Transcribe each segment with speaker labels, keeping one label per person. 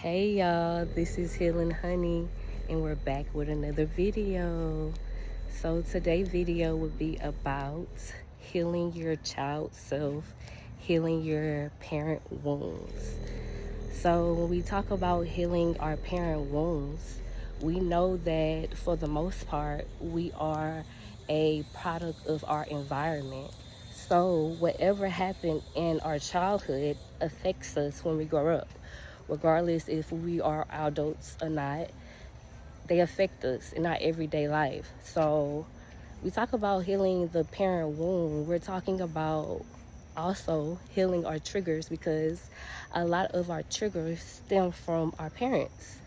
Speaker 1: Hey y'all, this is Healing Honey, and we're back with another video. So today's video will be about healing your child self, healing your parent wounds. So when we talk about healing our parent wounds, we know that for the most part, we are a product of our environment. So whatever happened in our childhood affects us when we grow up. Regardless if we are adults or not, they affect us in our everyday life. So we talk about healing the parent wound. We're talking about also healing our triggers, because a lot of our triggers stem from our parents.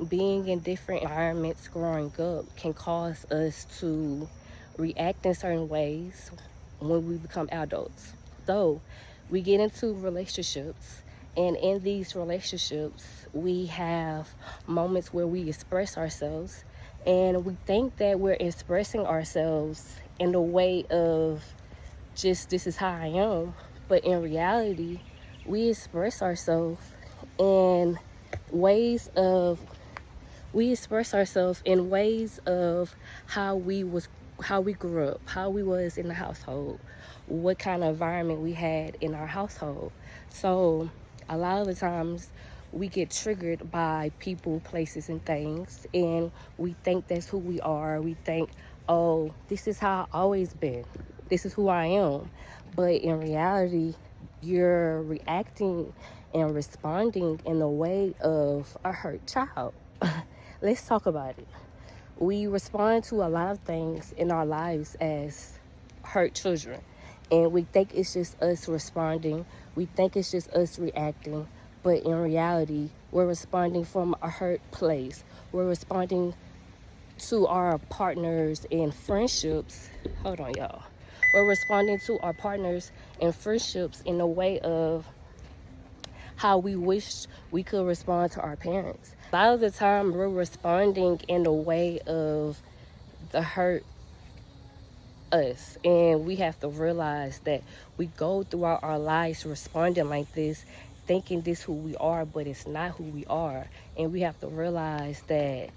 Speaker 1: Being in different environments growing up can cause us to react in certain ways when we become adults. So we get into relationships, and in these relationships we have moments where we express ourselves, and we think that we're expressing ourselves in the way of just, this is how I am. But in reality, we express ourselves in ways of how we grew up, how we was in the household, what kind of environment we had in our household. So a lot of the times we get triggered by people, places, and things, and we think that's who we are. We think, oh, this is how I've always been, this is who I am. But in reality, you're reacting and responding in the way of a hurt child. Let's talk about it. We respond to a lot of things in our lives as hurt children, and we think it's just us responding. We think it's just us reacting, but in reality, we're responding from a hurt place. We're responding to our partners in friendships. Hold on, y'all. We're responding to our partners in friendships in a way of how we wish we could respond to our parents. A lot of the time, we're responding in the way of the hurt us, and we have to realize that we go throughout our lives responding like this, thinking this who we are, but it's not who we are. And we have to realize that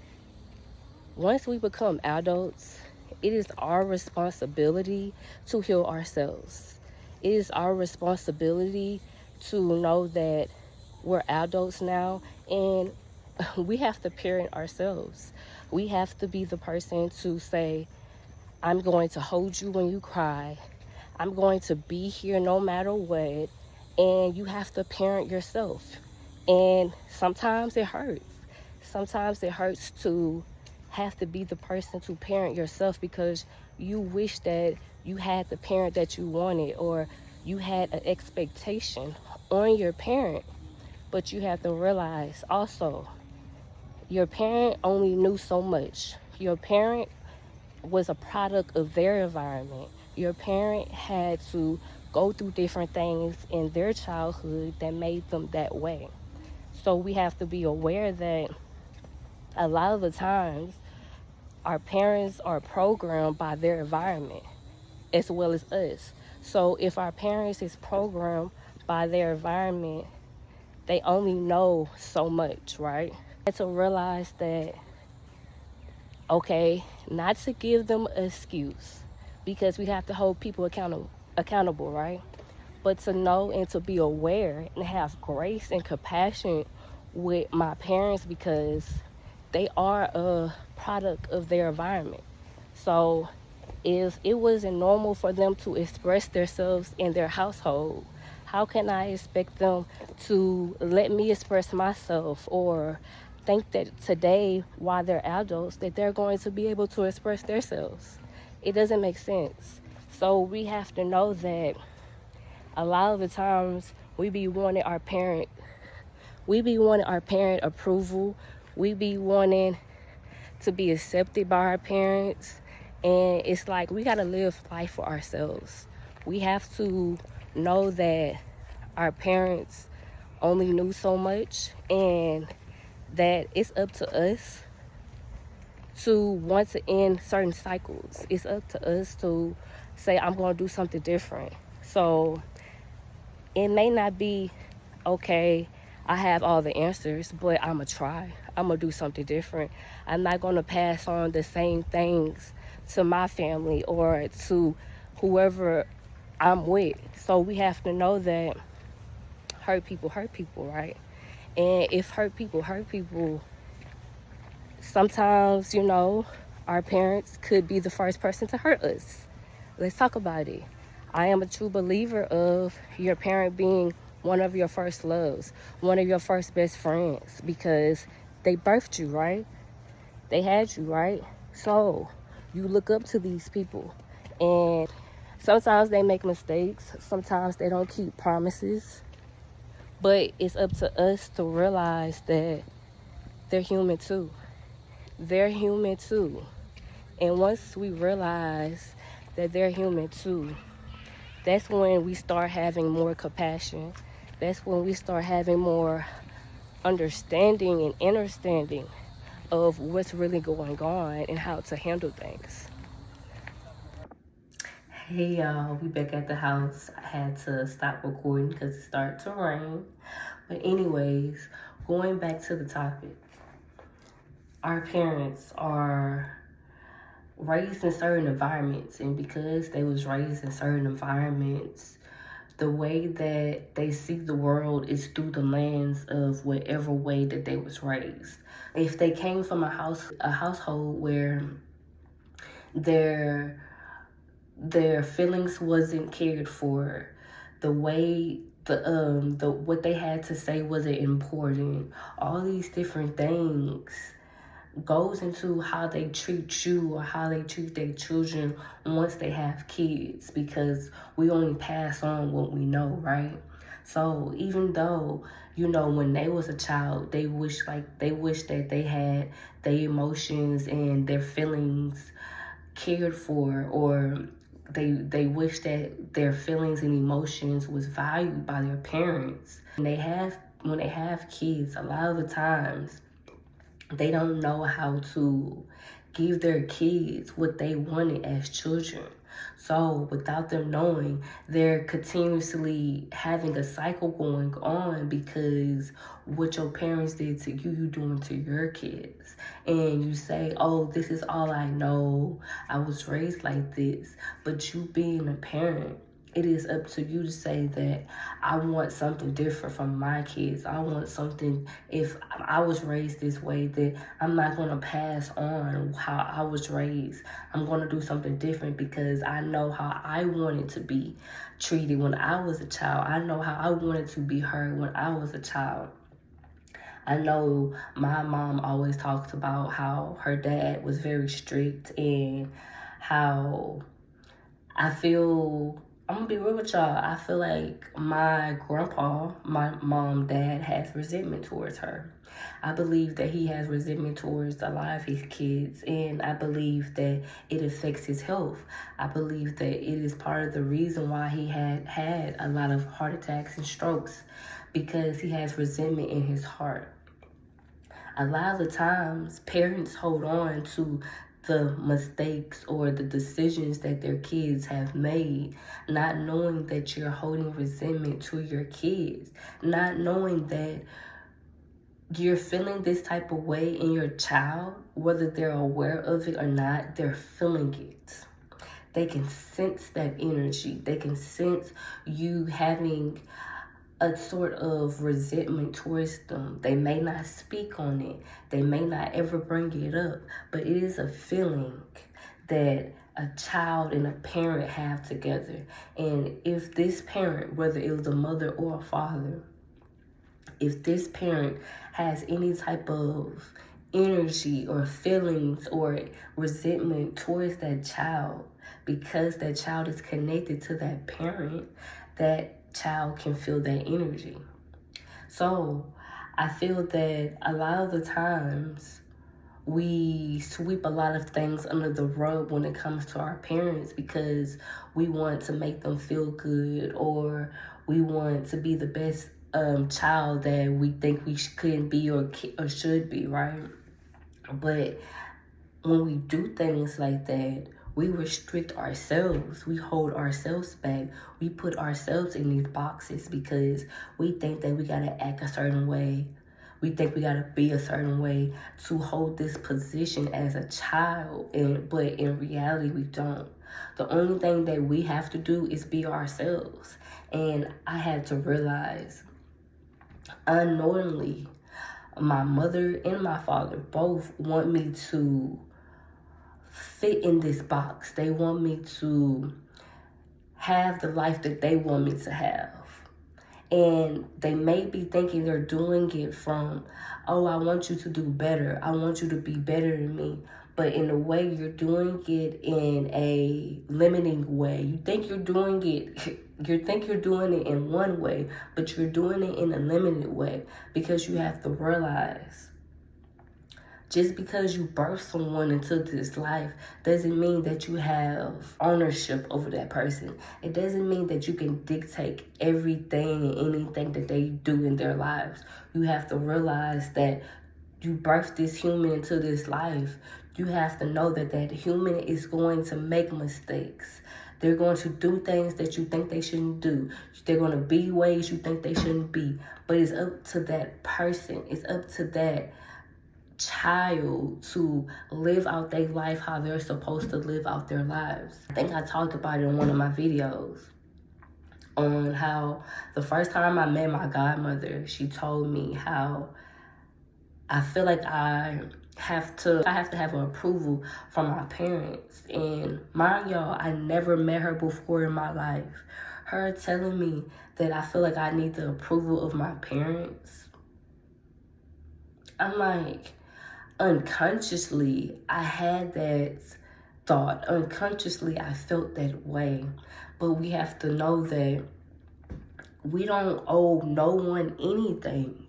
Speaker 1: once we become adults, it is our responsibility to heal ourselves. It is our responsibility to know that we're adults now, and we have to parent ourselves. We have to be the person to say, I'm going to hold you when you cry. I'm going to be here no matter what. And you have to parent yourself. And sometimes it hurts. Sometimes it hurts to have to be the person to parent yourself, because you wish that you had the parent that you wanted, or you had an expectation on your parent. But you have to realize also, your parent only knew so much. Your parent was a product of their environment. Your parent had to go through different things in their childhood that made them that way. So we have to be aware that a lot of the times our parents are programmed by their environment as well as us. So if our parents is programmed by their environment, they only know so much, right? And to realize that, okay, not to give them an excuse, because we have to hold people accountable, right? But to know and to be aware and have grace and compassion with my parents, because they are a product of their environment. So if it wasn't normal for them to express themselves in their household, how can I expect them to let me express myself, or think that today, while they're adults, that they're going to be able to express themselves? It doesn't make sense. So we have to know that a lot of the times we be wanting our parent approval. We be wanting to be accepted by our parents. And it's like, we got to live life for ourselves. We have to know that our parents only knew so much, and that it's up to us to want to end certain cycles. It's up to us to say, I'm going to do something different. So it may not be, okay, I have all the answers, but I'm going to try. I'm going to do something different. I'm not going to pass on the same things to my family or to whoever I'm with. So we have to know that hurt people, right? And if hurt people, sometimes, our parents could be the first person to hurt us. Let's talk about it. I am a true believer of your parent being one of your first loves, one of your first best friends, because they birthed you, right? They had you, right? So you look up to these people, and sometimes they make mistakes. Sometimes they don't keep promises, but it's up to us to realize that they're human too. They're human too. And once we realize that they're human too, that's when we start having more compassion. That's when we start having more understanding and understanding of what's really going on and how to handle things. Hey y'all, we back at the house. I had to stop recording because it started to rain. But anyways, going back to the topic. Our parents are raised in certain environments, and because they was raised in certain environments, the way that they see the world is through the lens of whatever way that they was raised. If they came from a household where their feelings wasn't cared for, the way the what they had to say wasn't important, all these different things goes into how they treat you or how they treat their children once they have kids, because we only pass on what we know, right? So even though, when they was a child, they wish that they had their emotions and their feelings cared for, or they wish that their feelings and emotions was valued by their parents. When they have kids, a lot of the times they don't know how to give their kids what they wanted as children. So without them knowing, they're continuously having a cycle going on, because what your parents did to you, you doing to your kids. And you say, oh, this is all I know. I was raised like this. But you being a parent, it is up to you to say that I want something different from my kids. I want something, if I was raised this way, that I'm not going to pass on how I was raised. I'm going to do something different because I know how I wanted to be treated when I was a child. I know how I wanted to be heard when I was a child. I know my mom always talks about how her dad was very strict, and how I'm gonna be real with y'all. I feel like my grandpa, my mom, dad, has resentment towards her. I believe that he has resentment towards a lot of his kids, and I believe that it affects his health. I believe that it is part of the reason why he had a lot of heart attacks and strokes, because he has resentment in his heart. A lot of the times, parents hold on to the mistakes or the decisions that their kids have made, not knowing that you're holding resentment to your kids, not knowing that you're feeling this type of way in your child, whether they're aware of it or not, they're feeling it. They can sense that energy. They can sense you having a sort of resentment towards them. They may not speak on it. They may not ever bring it up, but it is a feeling that a child and a parent have together. And if this parent, whether it was a mother or a father, if this parent has any type of energy or feelings or resentment towards that child, because that child is connected to that parent, that child can feel that energy. So I feel that a lot of the times we sweep a lot of things under the rug when it comes to our parents, because we want to make them feel good, or we want to be the best child that we think we couldn't be or should be, right? But when we do things like that, We restrict ourselves. We hold ourselves back. We put ourselves in these boxes because we think that we gotta act a certain way. We think we gotta be a certain way to hold this position as a child, but in reality, we don't. The only thing that we have to do is be ourselves. And I had to realize, unknowingly, my mother and my father both want me to fit in this box. They want me to have the life that they want me to have. And they may be thinking they're doing it from, oh, I want you to do better. I want you to be better than me. But in a way, you're doing it in a limiting way. You think you're doing it, you think you're doing it in one way, but you're doing it in a limited way, because you have to realize, just because you birth someone into this life doesn't mean that you have ownership over that person. It doesn't mean that you can dictate everything and anything that they do in their lives. You have to realize that you birthed this human into this life. You have to know that that human is going to make mistakes. They're going to do things that you think they shouldn't do. They're going to be ways you think they shouldn't be. But it's up to that person. It's up to that child to live out their life how they're supposed to live out their lives. I think I talked about it in one of my videos on how the first time I met my godmother, she told me how I feel like I have to have an approval from my parents. And mind y'all, I never met her before in my life. Her telling me that I feel like I need the approval of my parents. I'm like, unconsciously, I had that thought. Unconsciously, I felt that way. But we have to know that we don't owe no one anything.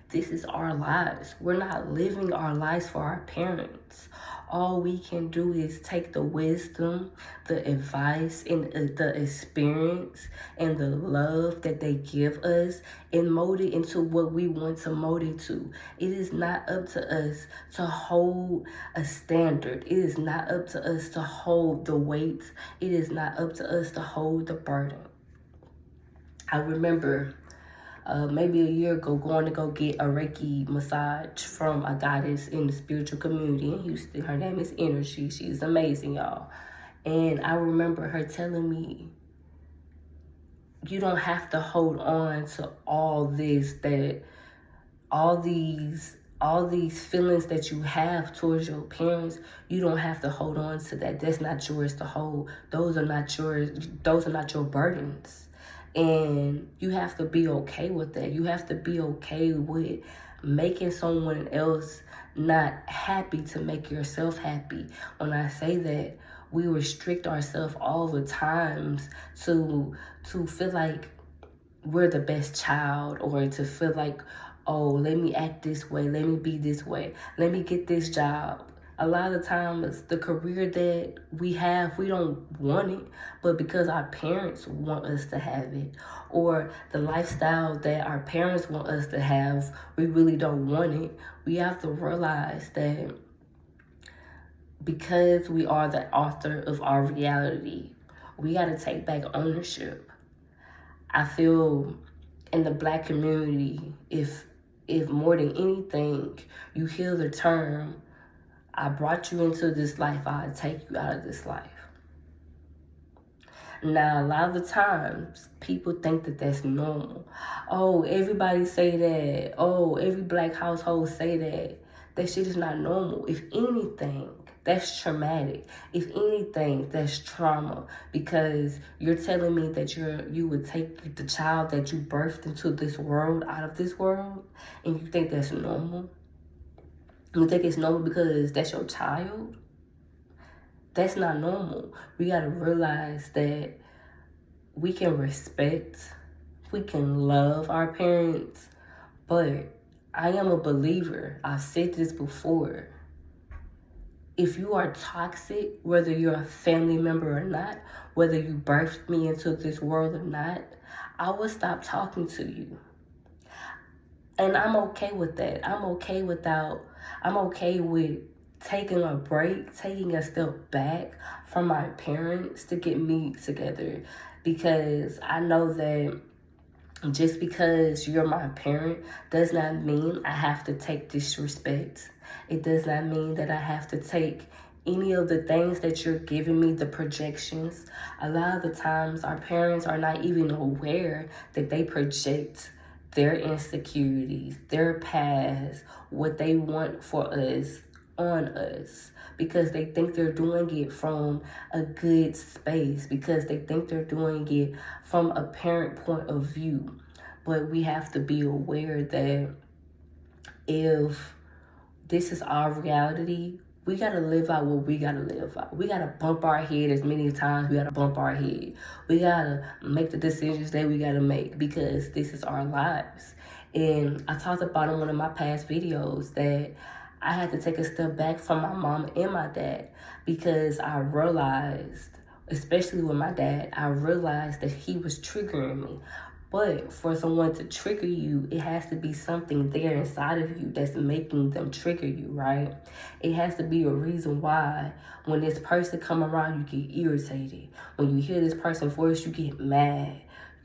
Speaker 1: This is our lives. We're not living our lives for our parents. All we can do is take the wisdom, the advice, and the experience and the love that they give us and mold it into what we want to mold it to. It is not up to us to hold a standard. It is not up to us to hold the weight. It is not up to us to hold the burden. I remember maybe a year ago going to go get a Reiki massage from a goddess in the spiritual community in Houston. Her name is Energy. She's amazing, y'all. And I remember her telling me, you don't have to hold on to all these feelings that you have towards your parents. You don't have to hold on to that. That's not yours to hold. Those are not your burdens. And you have to be okay with that. You have to be okay with making someone else not happy to make yourself happy. When I say that, we restrict ourselves all the times to feel like we're the best child, or to feel like, oh, let me act this way, let me be this way, let me get this job. A lot of times, the career that we have, we don't want it, but because our parents want us to have it, or the lifestyle that our parents want us to have, we really don't want it. We have to realize that because we are the author of our reality, we got to take back ownership. I feel in the Black community, if more than anything, you hear the term, I brought you into this life, I'll take you out of this life. Now, a lot of the times, people think that that's normal. Oh, everybody say that. Oh, every Black household say that. That shit is not normal. If anything, that's traumatic. If anything, that's trauma. Because you're telling me that you would take the child that you birthed into this world out of this world, and you think that's normal? You think it's normal because that's your child? That's not normal. We gotta realize that we can respect, we can love our parents, but I am a believer. I've said this before. If you are toxic, whether you're a family member or not, whether you birthed me into this world or not, I will stop talking to you. And I'm okay with that. I'm okay with taking a break, taking a step back from my parents to get me together, because I know that just because you're my parent does not mean I have to take disrespect. It does not mean that I have to take any of the things that you're giving me, the projections. A lot of the times, our parents are not even aware that they project their insecurities, their past, what they want for us on us, because they think they're doing it from a good space, because they think they're doing it from a parent point of view. But we have to be aware that if this is our reality, we gotta live out what we gotta live out. We gotta bump our head as many times we gotta bump our head. We gotta make the decisions that we gotta make, because this is our lives. And I talked about in one of my past videos that I had to take a step back from my mom and my dad, because I realized, especially with my dad, I realized that he was triggering me. But for someone to trigger you, it has to be something there inside of you that's making them trigger you, right? It has to be a reason why when this person come around, you get irritated. When you hear this person's voice, you get mad.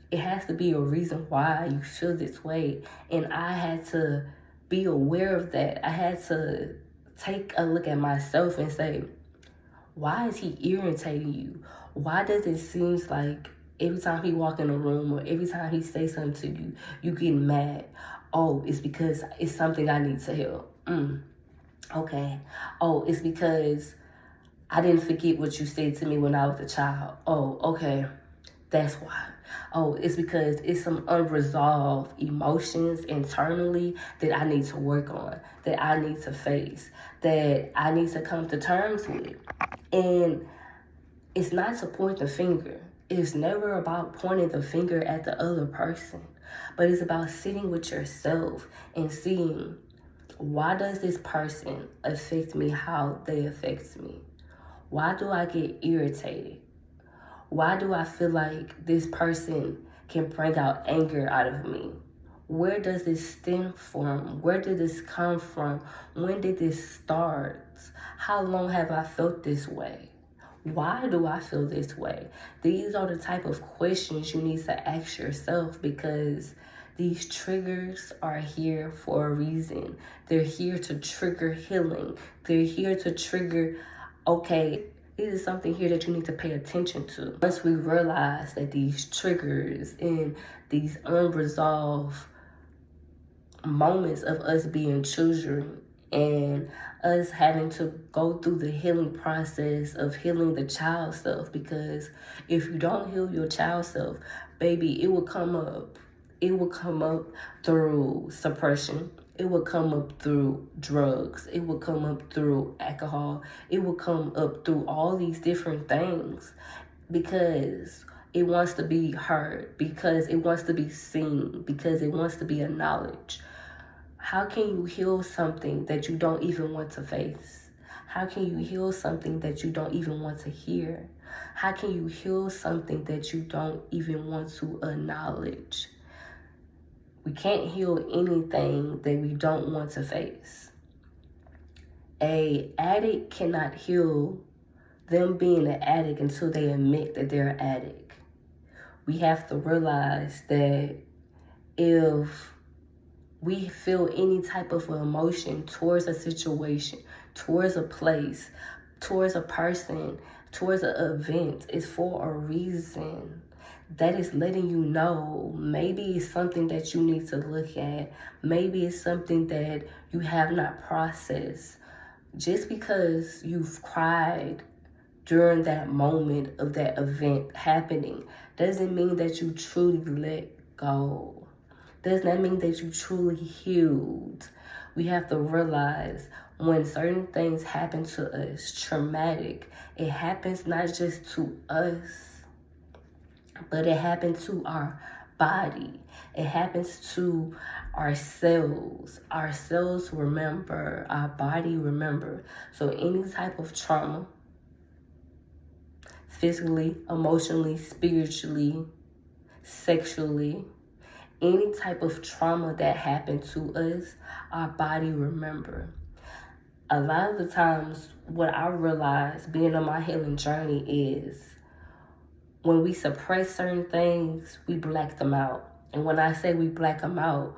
Speaker 1: It has to be a reason why you feel this way. And I had to be aware of that. I had to take a look at myself and say, why is he irritating you? Why does it seem like every time he walk in a room or every time he say something to you, you get mad? Oh, it's because it's something I need to help. Okay. Oh, it's because I didn't forget what you said to me when I was a child. Oh, okay. That's why. Oh, it's because it's some unresolved emotions internally that I need to work on, that I need to face, that I need to come to terms with. And it's not to point the finger. It's never about pointing the finger at the other person, but it's about sitting with yourself and seeing, why does this person affect me how they affect me? Why do I get irritated? Why do I feel like this person can bring out anger out of me? Where does this stem from? Where did this come from? When did this start? How long have I felt this way? Why do I feel this way? These are the type of questions you need to ask yourself, because these triggers are here for a reason. They're here to trigger healing. They're here to trigger, okay, this is something here that you need to pay attention to. Once we realize that these triggers and these unresolved moments of us being children and us having to go through the healing process of healing the child self, because if you don't heal your child self, baby, it will come up. It will come up through suppression. It will come up through drugs. It will come up through alcohol. It will come up through all these different things, because it wants to be heard, because it wants to be seen, because it wants to be acknowledged. How can you heal something that you don't even want to face? How can you heal something that you don't even want to hear? How can you heal something that you don't even want to acknowledge? We can't heal anything that we don't want to face. An addict cannot heal them being an addict until they admit that they're an addict. We have to realize that if we feel any type of emotion towards a situation, towards a place, towards a person, towards an event, it's for a reason. That is letting you know maybe it's something that you need to look at. Maybe it's something that you have not processed. Just because you've cried during that moment of that event happening doesn't mean that you truly let go. Does not mean that you truly healed. We have to realize when certain things happen to us, traumatic, it happens not just to us, but it happens to our body. It happens to our cells. Our cells remember, our body remember. So any type of trauma, physically, emotionally, spiritually, sexually, any type of trauma that happened to us, our body remember. A lot of the times, what I realize being on my healing journey is when we suppress certain things, we black them out. And when I say we black them out,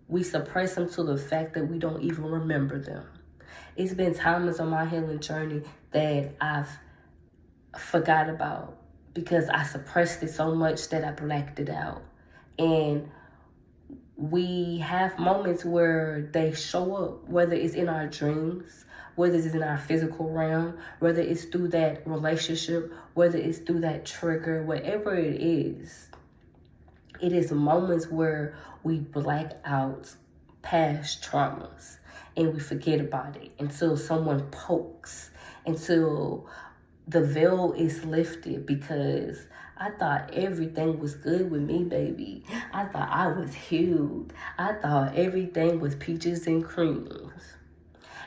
Speaker 1: we suppress them to the fact that we don't even remember them. It's been times on my healing journey that I've forgot about because I suppressed it so much that I blacked it out. And we have moments where they show up, whether it's in our dreams, whether it's in our physical realm, whether it's through that relationship, whether it's through that trigger, whatever it is moments where we black out past traumas and we forget about it until someone pokes, until the veil is lifted, because I thought everything was good with me, baby. I thought I was healed. I thought everything was peaches and creams.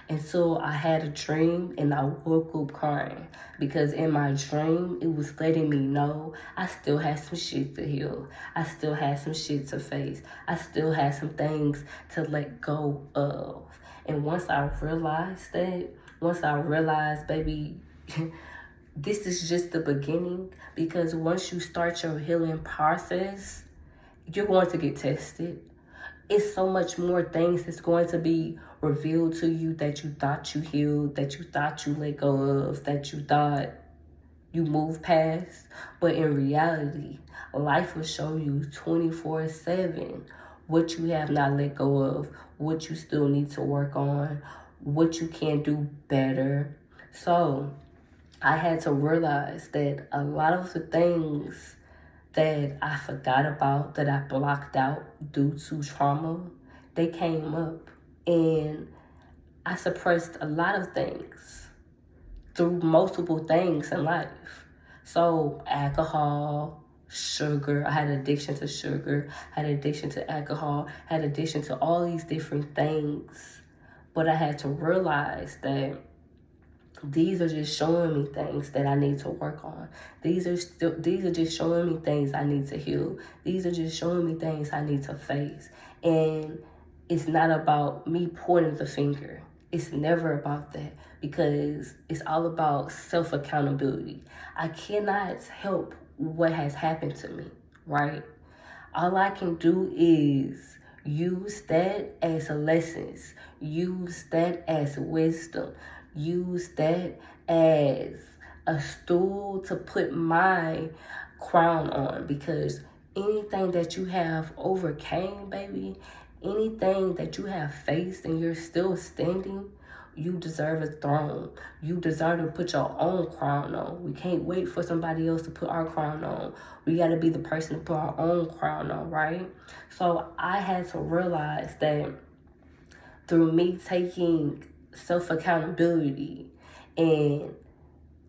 Speaker 1: And so I had a dream and I woke up crying because in my dream, it was letting me know I still had some shit to heal. I still had some shit to face. I still had some things to let go of. And once I realized that, baby, this is just the beginning, because once you start your healing process, you're going to get tested. It's so much more things that's going to be revealed to you that you thought you healed, that you thought you let go of, that you thought you moved past. But in reality, life will show you 24/7 what you have not let go of, what you still need to work on, what you can do better. So I had to realize that a lot of the things that I forgot about, that I blocked out due to trauma, they came up. And I suppressed a lot of things through multiple things in life. So alcohol, sugar, I had addiction to sugar, had addiction to alcohol, had addiction to all these different things. But I had to realize that these are just showing me things that I need to work on. These are just showing me things I need to heal. These are just showing me things I need to face. And it's not about me pointing the finger. It's never about that, because it's all about self-accountability. I cannot help what has happened to me, right? All I can do is use that as lessons, use that as wisdom, use that as a stool to put my crown on, because anything that you have overcame, baby, anything that you have faced and you're still standing, you deserve a throne. You deserve to put your own crown on. We can't wait for somebody else to put our crown on. We got to be the person to put our own crown on, right? So I had to realize that through me taking self-accountability and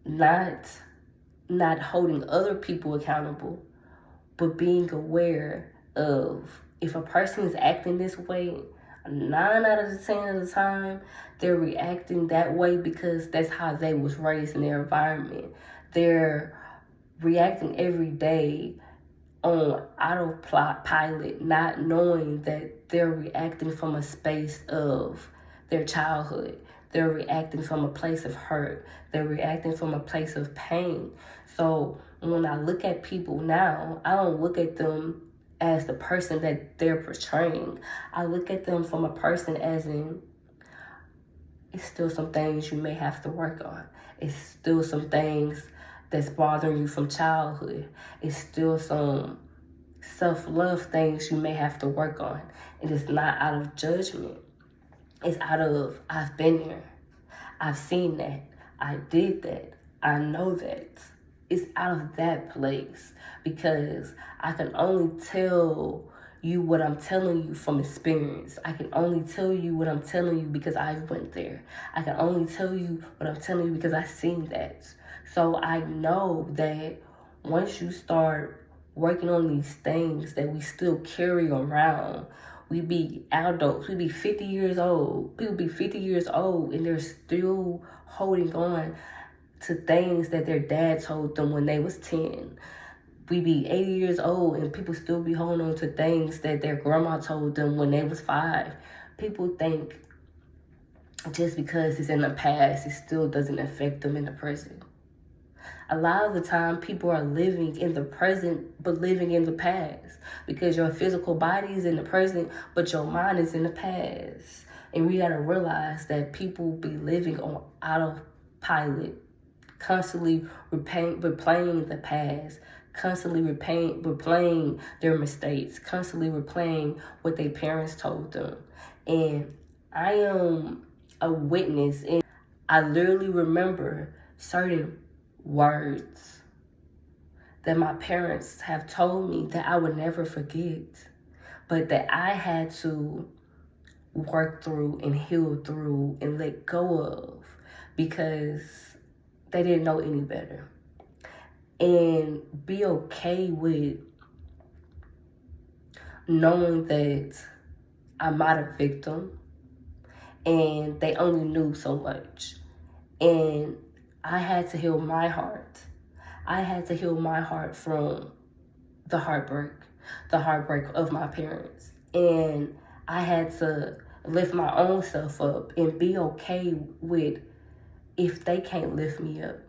Speaker 1: not holding other people accountable, but being aware of, if a person is acting this way, 9 out of the 10 of the time, they're reacting that way because that's how they was raised in their environment. They're reacting every day on autopilot, not knowing that they're reacting from a space of their childhood. They're reacting from a place of hurt. They're reacting from a place of pain. So when I look at people now, I don't look at them as the person that they're portraying. I look at them from a person as in, it's still some things you may have to work on. It's still some things that's bothering you from childhood. It's still some self-love things you may have to work on. And it's not out of judgment. It's out of, I've been there. I've seen that. I did that. I know that. It's out of that place, because I can only tell you what I'm telling you from experience. I can only tell you what I'm telling you because I went there. I can only tell you what I'm telling you because I've seen that. So I know that once you start working on these things that we still carry around, we be adults, we be 50 years old. People be 50 years old and they're still holding on to things that their dad told them when they was 10. We be 80 years old and people still be holding on to things that their grandma told them when they was 5. People think just because it's in the past, it still doesn't affect them in the present. A lot of the time, people are living in the present, but living in the past, because your physical body is in the present, but your mind is in the past. And we got to realize that people be living on autopilot, constantly replaying the past, constantly replaying their mistakes, constantly replaying what their parents told them. And I am a witness, and I literally remember certain words that my parents have told me that I would never forget, but that I had to work through and heal through and let go of, because they didn't know any better. And be okay with knowing that I'm not a victim and they only knew so much. And I had to heal my heart. I had to heal my heart from the heartbreak of my parents. And I had to lift my own self up and be okay with if they can't lift me up.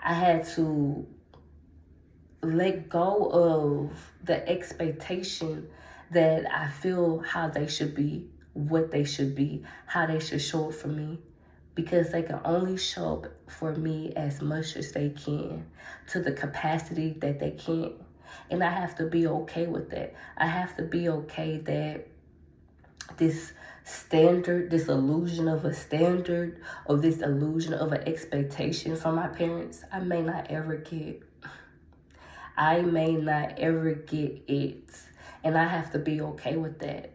Speaker 1: I had to let go of the expectation that I feel how they should be, what they should be, how they should show up for me, because they can only show up for me as much as they can, to the capacity that they can. And I have to be okay with that. I have to be okay that this standard, this illusion of a standard, or this illusion of an expectation from my parents, I may not ever get. I may not ever get it. And I have to be okay with that.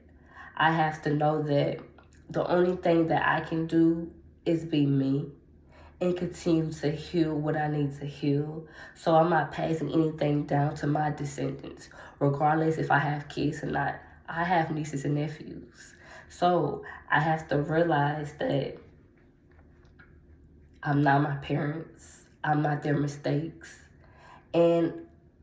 Speaker 1: I have to know that the only thing that I can do is be me and continue to heal what I need to heal. So I'm not passing anything down to my descendants, regardless if I have kids or not. I have nieces and nephews. So I have to realize that I'm not my parents. I'm not their mistakes. And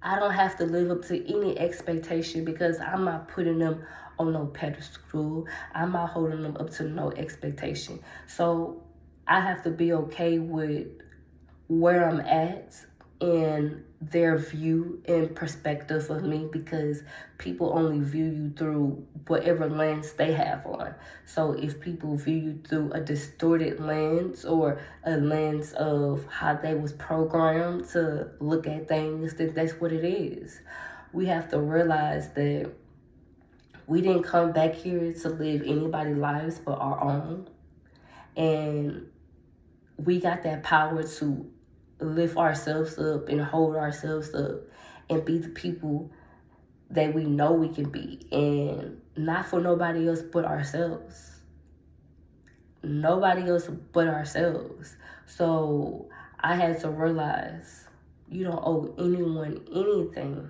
Speaker 1: I don't have to live up to any expectation, because I'm not putting them on no pedestal. I'm not holding them up to no expectation. So I have to be okay with where I'm at and their view and perspective of me, because people only view you through whatever lens they have on. So if people view you through a distorted lens, or a lens of how they was programmed to look at things, then that's what it is. We have to realize that we didn't come back here to live anybody's lives but our own. And we got that power to lift ourselves up and hold ourselves up and be the people that we know we can be, and not for nobody else but ourselves. Nobody else but ourselves. So I had to realize you don't owe anyone anything.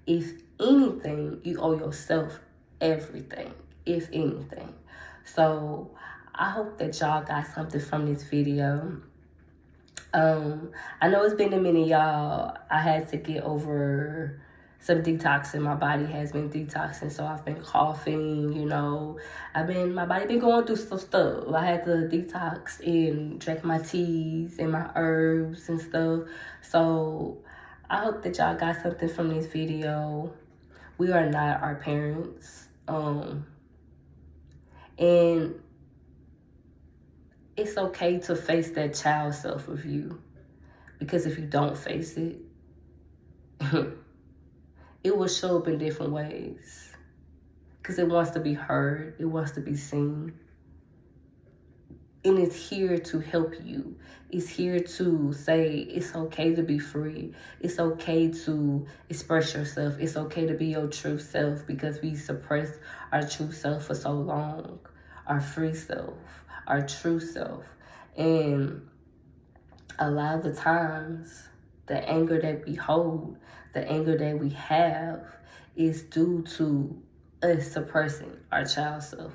Speaker 1: If anything, you owe yourself everything, if anything. So I hope that y'all got something from this video. I know it's been a minute, y'all. I had to get over some detoxing. My body has been detoxing, so I've been coughing, my body been going through some stuff. I had to detox and drink my teas and my herbs and stuff. So I hope that y'all got something from this video. We are not our parents. And it's okay to face that child self of you, because if you don't face it, it will show up in different ways, because it wants to be heard, it wants to be seen, and it's here to help you. It's here to say it's okay to be free. It's okay to express yourself. It's okay to be your true self, because we suppressed our true self for so long, our free self, our true self. And a lot of the times, the anger that we hold, the anger that we have, is due to us suppressing our child self.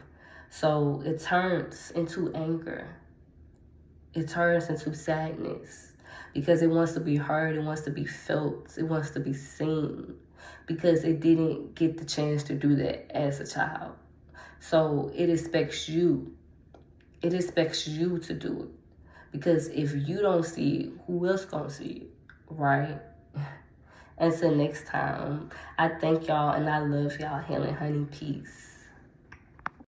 Speaker 1: So it turns into anger. It turns into sadness, because it wants to be heard, it wants to be felt, it wants to be seen, because it didn't get the chance to do that as a child. So it expects you It expects you to do it. Because if you don't see it, who else gonna see it, right? Until next time, I thank y'all and I love y'all. Helen, honey, peace.